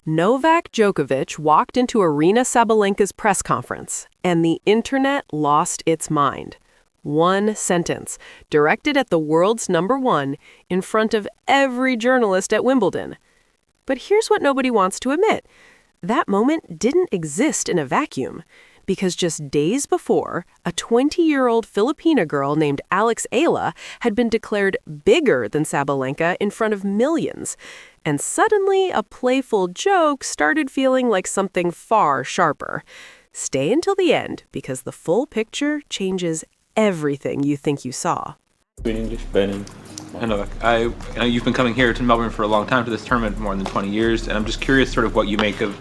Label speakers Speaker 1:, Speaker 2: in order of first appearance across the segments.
Speaker 1: Novak Djokovic walked into Aryna Sabalenka's press conference, and the internet lost its mind. One sentence, directed at the world's number one, in front of every journalist at Wimbledon. But here's what nobody wants to admit. That moment didn't exist in a vacuum, because just days before, a 20-year-old Filipino girl named Alex Eala had been declared bigger than Sabalenka in front of millions. And suddenly, a playful joke started feeling like something far sharper. Stay until the end, because the full picture changes everything you think you saw.
Speaker 2: In English, Benin. And Novak, you've been coming here to Melbourne for a long time, to this tournament, more than 20 years, and I'm just curious sort of what you make of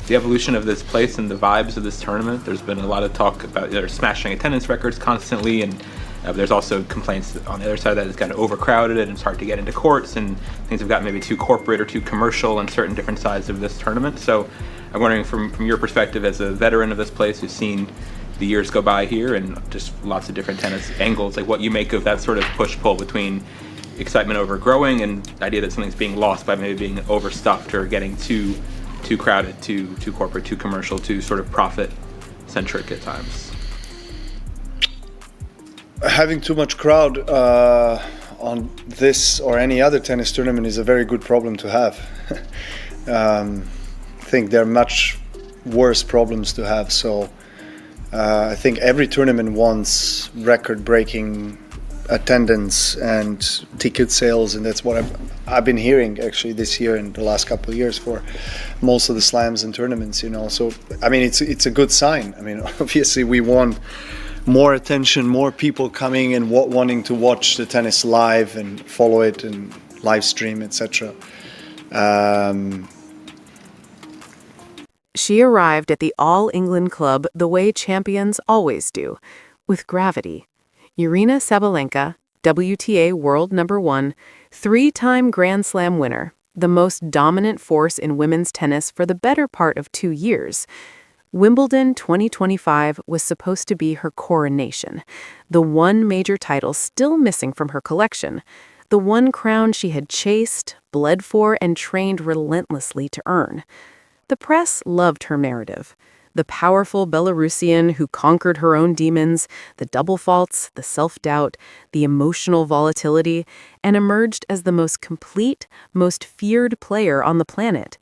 Speaker 2: the evolution of this place and the vibes of this tournament. There's been a lot of talk about they're smashing attendance records constantly, and there's also complaints on the other side that it's kind of overcrowded and it's hard to get into courts, and things have gotten maybe too corporate or too commercial on certain different sides of this tournament. So I'm wondering, from your perspective as a veteran of this place who's seen the years go by here and just lots of different tennis angles, like what you make of that sort of push-pull between excitement over growing and the idea that something's being lost by maybe being overstuffed or getting too crowded, too corporate, too commercial, too sort of profit-centric at times.
Speaker 3: Having too much crowd on this or any other tennis tournament is a very good problem to have. I think there are much worse problems to have. So I think every tournament wants record-breaking attendance and ticket sales, and that's what I've been hearing actually this year and the last couple of years for most of the slams and tournaments, So I mean, it's a good sign. I mean, obviously we want more attention, more people coming and wanting to watch the tennis live and follow it and live stream, etc.
Speaker 1: She arrived at the All England Club the way champions always do, with gravity. Aryna Sabalenka, WTA world number one, three-time Grand Slam winner, the most dominant force in women's tennis for the better part of 2 years. Wimbledon 2025 was supposed to be her coronation, the one major title still missing from her collection, the one crown she had chased, bled for, and trained relentlessly to earn. The press loved her narrative. The powerful Belarusian who conquered her own demons, the double faults, the self-doubt, the emotional volatility, and emerged as the most complete, most feared player on the planet.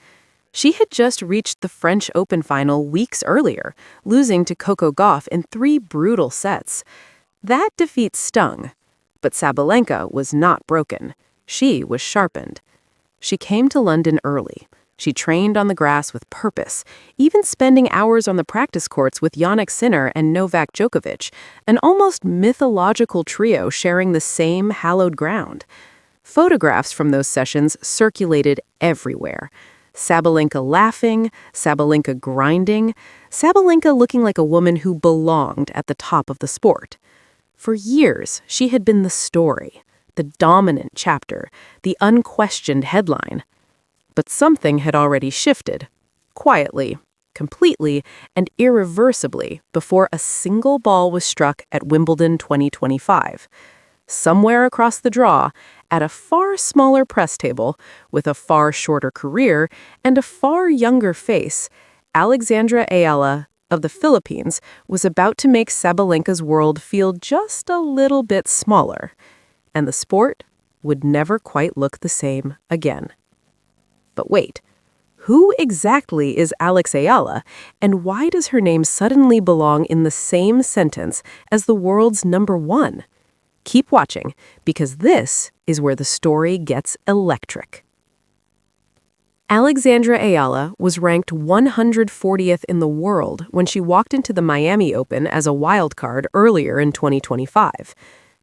Speaker 1: She had just reached the French Open final weeks earlier, losing to Coco Gauff in 3 brutal sets. That defeat stung, but Sabalenka was not broken. She was sharpened. She came to London early. She trained on the grass with purpose, even spending hours on the practice courts with Jannik Sinner and Novak Djokovic, an almost mythological trio sharing the same hallowed ground. Photographs from those sessions circulated everywhere. Sabalenka laughing, Sabalenka grinding, Sabalenka looking like a woman who belonged at the top of the sport. For years, she had been the story, the dominant chapter, the unquestioned headline. But something had already shifted, quietly, completely, and irreversibly before a single ball was struck at Wimbledon 2025. Somewhere across the draw, at a far smaller press table, with a far shorter career and a far younger face, Alexandra Eala of the Philippines was about to make Sabalenka's world feel just a little bit smaller, and the sport would never quite look the same again. But wait, who exactly is Alex Eala, and why does her name suddenly belong in the same sentence as the world's number one? Keep watching, because this is where the story gets electric. Alexandra Eala was ranked 140th in the world when she walked into the Miami Open as a wildcard earlier in 2025.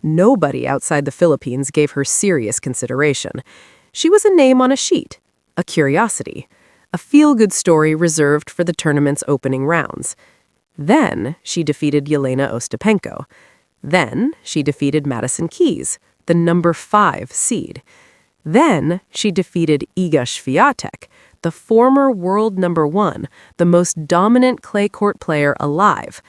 Speaker 1: Nobody outside the Philippines gave her serious consideration. She was a name on a sheet. A curiosity, a feel-good story reserved for the tournament's opening rounds. Then she defeated Jelena Ostapenko. Then she defeated Madison Keys, the number 5 seed. Then she defeated Iga Swiatek, the former world number 1, the most dominant clay court player alive.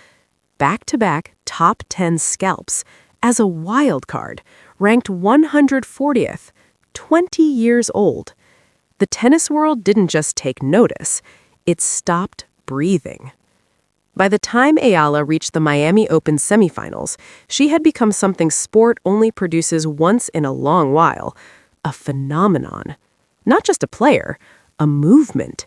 Speaker 1: Back-to-back top 10 scalps as a wild card, ranked 140th, 20 years old. the tennis world didn't just take notice, it stopped breathing. By the time Eala reached the Miami Open semifinals, she had become something sport only produces once in a long while, a phenomenon. Not just a player, a movement.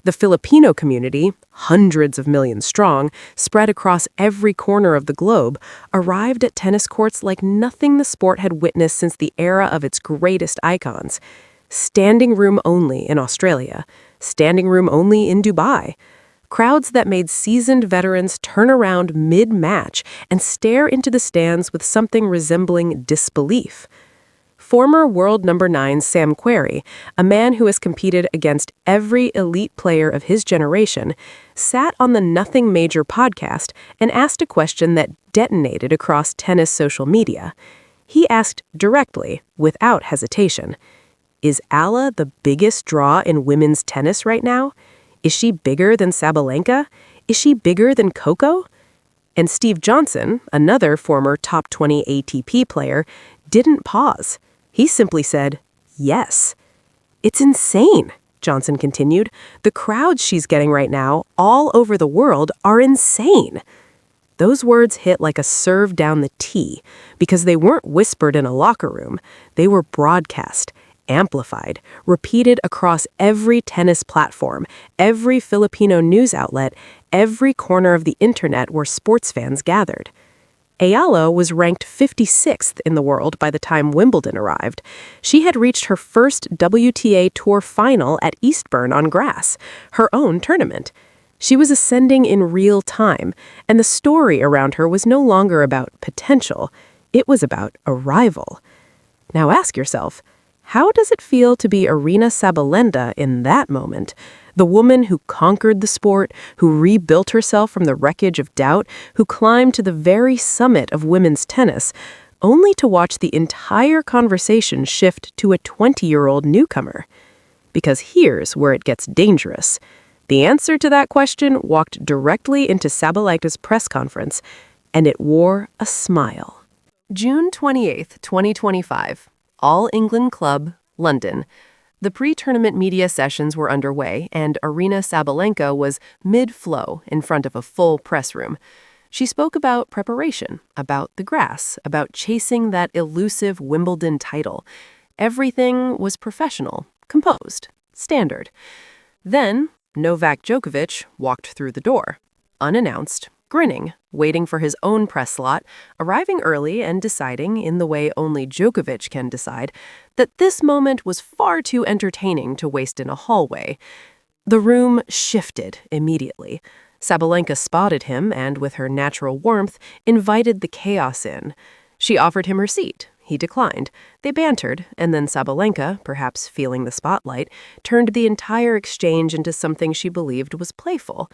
Speaker 1: The Filipino community, hundreds of millions strong, spread across every corner of the globe, arrived at tennis courts like nothing the sport had witnessed since the era of its greatest icons. Standing room only in Australia, standing room only in Dubai. Crowds that made seasoned veterans turn around mid-match and stare into the stands with something resembling disbelief. Former world number 9 Sam Querrey, a man who has competed against every elite player of his generation, sat on the Nothing Major podcast and asked a question that detonated across tennis social media. He asked directly, without hesitation, "Is Eala the biggest draw in women's tennis right now? Is she bigger than Sabalenka? Is she bigger than Coco?" And Steve Johnson, another former top 20 ATP player, didn't pause. He simply said, "Yes." "It's insane," Johnson continued. "The crowds she's getting right now, all over the world, are insane." Those words hit like a serve down the tee, because they weren't whispered in a locker room. They were broadcast, amplified, repeated across every tennis platform, every Filipino news outlet, every corner of the internet where sports fans gathered. Eala was ranked 56th in the world by the time Wimbledon arrived. She had reached her first WTA Tour final at Eastbourne on grass, her own tournament. She was ascending in real time, and the story around her was no longer about potential. It was about arrival. Now ask yourself, how does it feel to be Aryna Sabalenka in that moment? The woman who conquered the sport, who rebuilt herself from the wreckage of doubt, who climbed to the very summit of women's tennis, only to watch the entire conversation shift to a 20-year-old newcomer. Because here's where it gets dangerous. The answer to that question walked directly into Sabalenka's press conference, and it wore a smile. June 28th, 2025. All England Club, London. The pre-tournament media sessions were underway, and Aryna Sabalenka was mid-flow in front of a full press room. She spoke about preparation, about the grass, about chasing that elusive Wimbledon title. Everything was professional, composed, standard. Then Novak Djokovic walked through the door, unannounced, grinning, waiting for his own press slot, arriving early and deciding, in the way only Djokovic can decide, that this moment was far too entertaining to waste in a hallway. The room shifted immediately. Sabalenka spotted him and, with her natural warmth, invited the chaos in. She offered him her seat. He declined. They bantered, and then Sabalenka, perhaps feeling the spotlight, turned the entire exchange into something she believed was playful.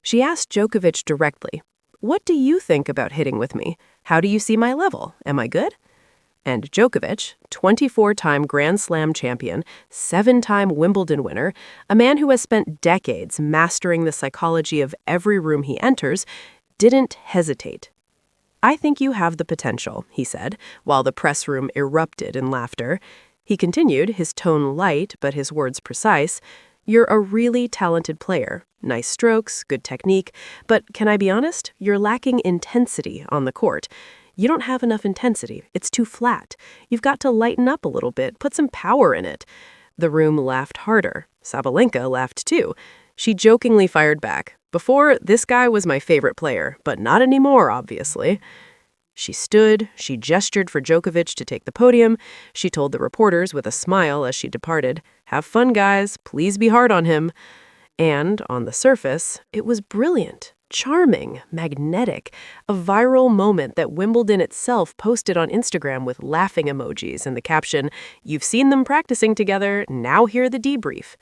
Speaker 1: She asked Djokovic directly, "What do you think about hitting with me? How do you see my level? Am I good?" And Djokovic, 24-time Grand Slam champion, 7-time Wimbledon winner, a man who has spent decades mastering the psychology of every room he enters, didn't hesitate. "I think you have the potential," he said, while the press room erupted in laughter. He continued, his tone light but his words precise. "You're a really talented player. Nice strokes, good technique, but can I be honest? You're lacking intensity on the court. You don't have enough intensity. It's too flat. You've got to lighten up a little bit, put some power in it." The room laughed harder. Sabalenka laughed too. She jokingly fired back. "Before, this guy was my favorite player, but not anymore, obviously." She stood, she gestured for Djokovic to take the podium. She told the reporters with a smile as she departed, "Have fun, guys. Please be hard on him." And, on the surface, it was brilliant, charming, magnetic, a viral moment that Wimbledon itself posted on Instagram with laughing emojis and the caption, "You've seen them practicing together, now hear the debrief."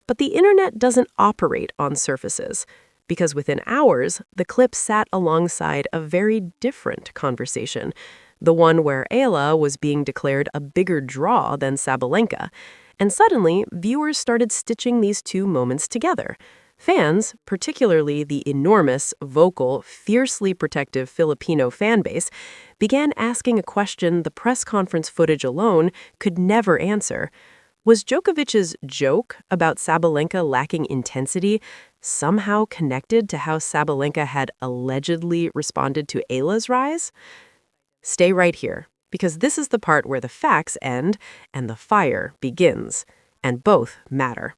Speaker 1: But the internet doesn't operate on surfaces, because within hours, the clip sat alongside a very different conversation, the one where Eala was being declared a bigger draw than Sabalenka. And suddenly, viewers started stitching these two moments together. Fans, particularly the enormous, vocal, fiercely protective Filipino fan base, began asking a question the press conference footage alone could never answer. Was Djokovic's joke about Sabalenka lacking intensity somehow connected to how Sabalenka had allegedly responded to Eala's rise? Stay right here, because this is the part where the facts end and the fire begins, and both matter.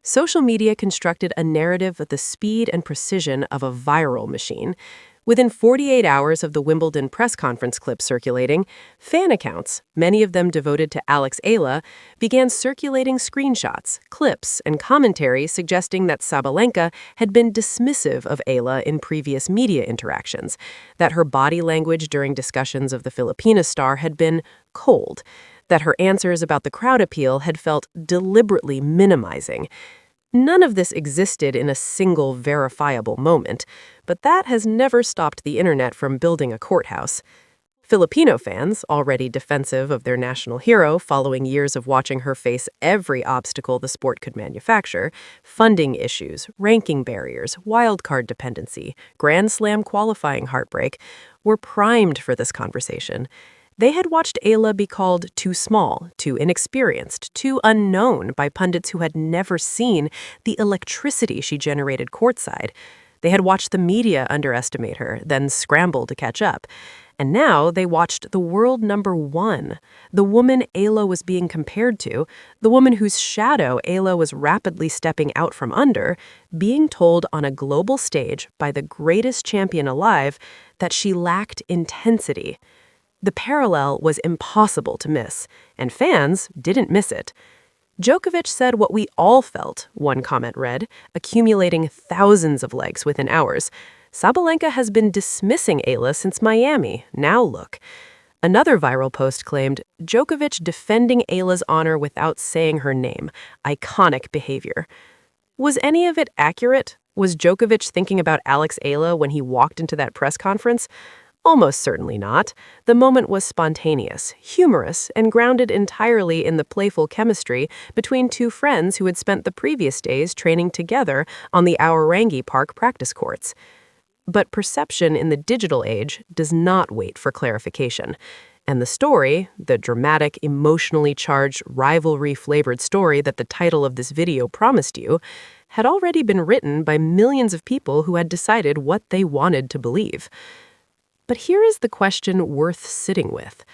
Speaker 1: Social media constructed a narrative at the speed and precision of a viral machine. Within 48 hours of the Wimbledon press conference clip circulating, fan accounts, many of them devoted to Alex Eala, began circulating screenshots, clips, and commentary suggesting that Sabalenka had been dismissive of Eala in previous media interactions, that her body language during discussions of the Filipino star had been cold, that her answers about the crowd appeal had felt deliberately minimizing. None of this existed in a single verifiable moment, but that has never stopped the internet from building a courthouse. Filipino fans, already defensive of their national hero following years of watching her face every obstacle the sport could manufacture, funding issues, ranking barriers, wildcard dependency, Grand Slam qualifying heartbreak, were primed for this conversation. They had watched Eala be called too small, too inexperienced, too unknown by pundits who had never seen the electricity she generated courtside. They had watched the media underestimate her, then scramble to catch up. And now they watched the world number one, the woman Eala was being compared to, the woman whose shadow Eala was rapidly stepping out from under, being told on a global stage by the greatest champion alive that she lacked intensity. The parallel was impossible to miss, and fans didn't miss it. Djokovic said what we all felt, one comment read, accumulating thousands of likes within hours. Sabalenka has been dismissing Eala since Miami. Now look. Another viral post claimed, Djokovic defending Eala's honor without saying her name. Iconic behavior. Was any of it accurate? Was Djokovic thinking about Alex Eala when he walked into that press conference? Almost certainly not. The moment was spontaneous, humorous, and grounded entirely in the playful chemistry between two friends who had spent the previous days training together on the Aorangi Park practice courts. But perception in the digital age does not wait for clarification. And the story, the dramatic, emotionally charged, rivalry-flavored story that the title of this video promised you, had already been written by millions of people who had decided what they wanted to believe. But here is the question worth sitting with.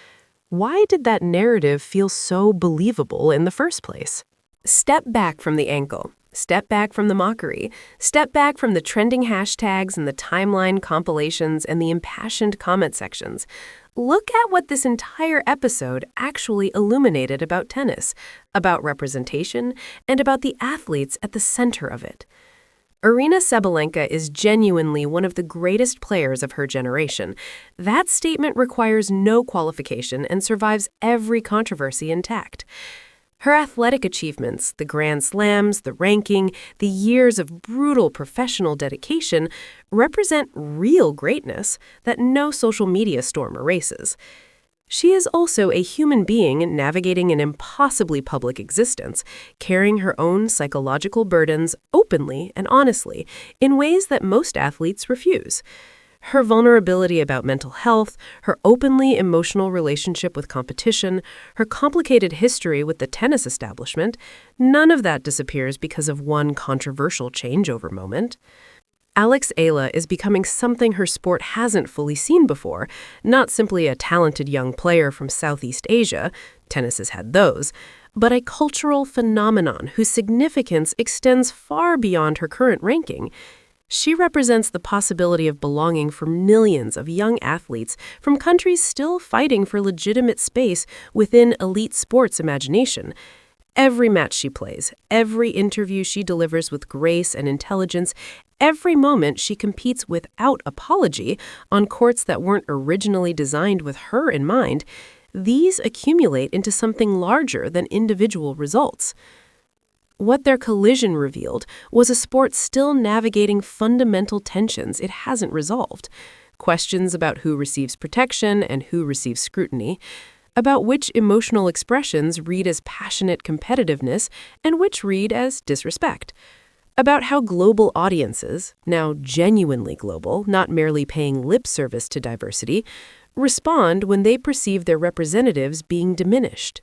Speaker 1: Why did that narrative feel so believable in the first place? Step back from the ankle. Step back from the mockery. Step back from the trending hashtags and the timeline compilations and the impassioned comment sections. Look at what this entire episode actually illuminated about tennis, about representation, and about the athletes at the center of it. Aryna Sabalenka is genuinely one of the greatest players of her generation. That statement requires no qualification and survives every controversy intact. Her athletic achievements, the Grand Slams, the ranking, the years of brutal professional dedication, represent real greatness that no social media storm erases. She is also a human being navigating an impossibly public existence, carrying her own psychological burdens openly and honestly in ways that most athletes refuse. Her vulnerability about mental health, her openly emotional relationship with competition, her complicated history with the tennis establishment, none of that disappears because of one controversial changeover moment. Alex Eala is becoming something her sport hasn't fully seen before, not simply a talented young player from Southeast Asia, tennis has had those, but a cultural phenomenon whose significance extends far beyond her current ranking. She represents the possibility of belonging for millions of young athletes from countries still fighting for legitimate space within elite sports imagination. Every match she plays, every interview she delivers with grace and intelligence, every moment she competes without apology on courts that weren't originally designed with her in mind, these accumulate into something larger than individual results. What their collision revealed was a sport still navigating fundamental tensions it hasn't resolved. Questions about who receives protection and who receives scrutiny, about which emotional expressions read as passionate competitiveness and which read as disrespect, about how global audiences, now genuinely global, not merely paying lip service to diversity, respond when they perceive their representatives being diminished.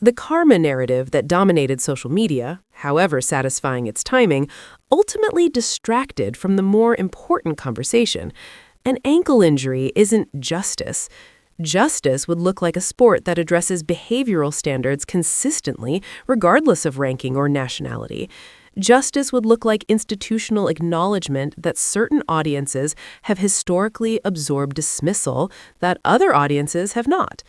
Speaker 1: The karma narrative that dominated social media, however satisfying its timing, ultimately distracted from the more important conversation. An ankle injury isn't justice. Justice would look like a sport that addresses behavioral standards consistently, regardless of ranking or nationality. Justice would look like institutional acknowledgement that certain audiences have historically absorbed dismissal that other audiences have not.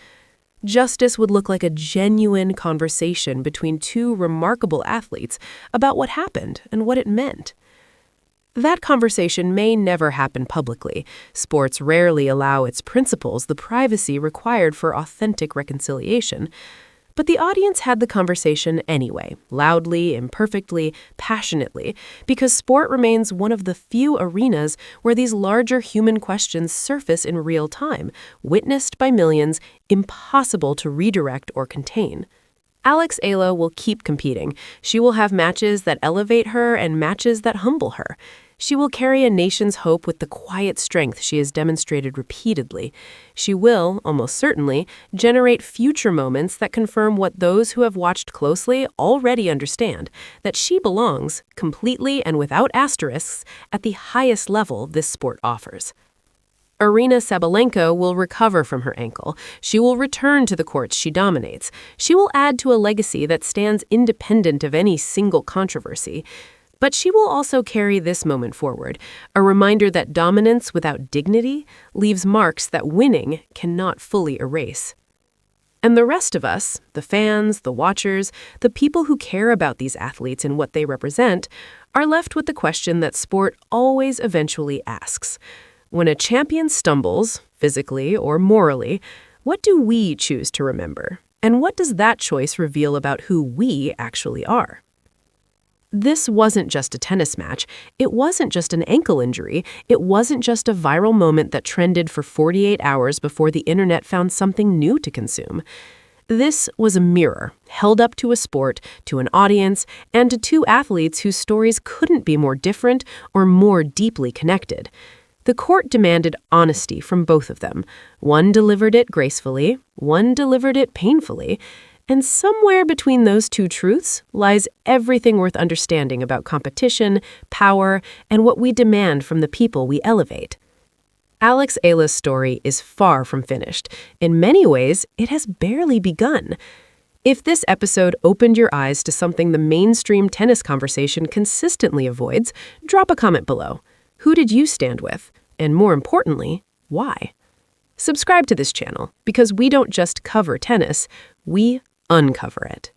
Speaker 1: Justice would look like a genuine conversation between two remarkable athletes about what happened and what it meant. That conversation may never happen publicly. Sports rarely allow its principals the privacy required for authentic reconciliation. But the audience had the conversation anyway, loudly, imperfectly, passionately, because sport remains one of the few arenas where these larger human questions surface in real time, witnessed by millions, impossible to redirect or contain. Alex Eala will keep competing. She will have matches that elevate her and matches that humble her. She will carry a nation's hope with the quiet strength she has demonstrated repeatedly. She will, almost certainly, generate future moments that confirm what those who have watched closely already understand, that she belongs, completely and without asterisks, at the highest level this sport offers. Aryna Sabalenka will recover from her ankle. She will return to the courts she dominates. She will add to a legacy that stands independent of any single controversy. But she will also carry this moment forward, a reminder that dominance without dignity leaves marks that winning cannot fully erase. And the rest of us, the fans, the watchers, the people who care about these athletes and what they represent, are left with the question that sport always eventually asks. When a champion stumbles, physically or morally, what do we choose to remember? And what does that choice reveal about who we actually are? This wasn't just a tennis match. It wasn't just an ankle injury. It wasn't just a viral moment that trended for 48 hours before the internet found something new to consume. This was a mirror held up to a sport, to an audience, and to two athletes whose stories couldn't be more different or more deeply connected. The court demanded honesty from both of them. One delivered it gracefully, one delivered it painfully. And somewhere between those two truths lies everything worth understanding about competition, power, and what we demand from the people we elevate. Alex Eala's story is far from finished. In many ways, it has barely begun. If this episode opened your eyes to something the mainstream tennis conversation consistently avoids, drop a comment below. Who did you stand with? And more importantly, why? Subscribe to this channel, because we don't just cover tennis, we uncover it.